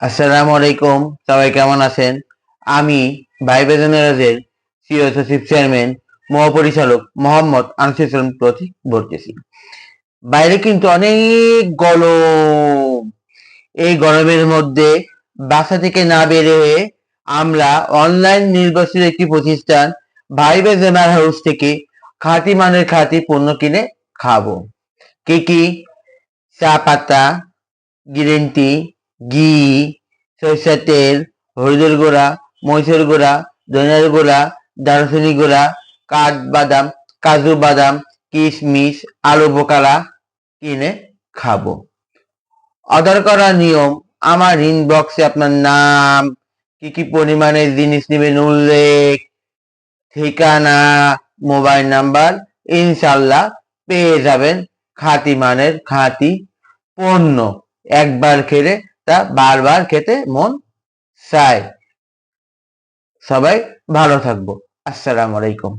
আসসালামু আলাইকুম। সবাই কেমন আছেন? আমি ভাইবে জেনারেলের সিও সচিব চেয়ারম্যান মহাপরিচালক মোহাম্মদ আনিসুল ইসলাম প্রতীক বলতেছি। বাইরে কিন্তু অনেক গরম। এই গরমের মধ্যে বাসা থেকে না বের হয়ে আমরা অনলাইন নির্ভরশীল একটি প্রতিষ্ঠান ভাইবে জেনারেল হাউস থেকে খাঁটি মানের খাঁটি পণ্য কিনে খাবো। কি? চা পাতা, গ্রিন টি, ঘি, সরিষার তেল, হলুদের গুঁড়া, মরিচের গুঁড়া, ধনিয়ার গুঁড়া, দারুচিনি গুঁড়া, কাঠবাদাম, কাজু বাদাম, কিশমিশ, আলু বোখারা কিনে খাবো। অর্ডার করার নিয়ম, আমার ইনবক্সে আপনার নাম, কি পরিমাণে জিনিস নেবেন উল্লেখ, ঠিকানা, মোবাইল নাম্বার, ইনশাল্লাহ পেয়ে যাবেন খাঁটি মানের খাঁটি পণ্য। একবার খেলে তা বারবার খেতে মন চায়। সবাই ভালো থাকবো। আসসালামু আলাইকুম।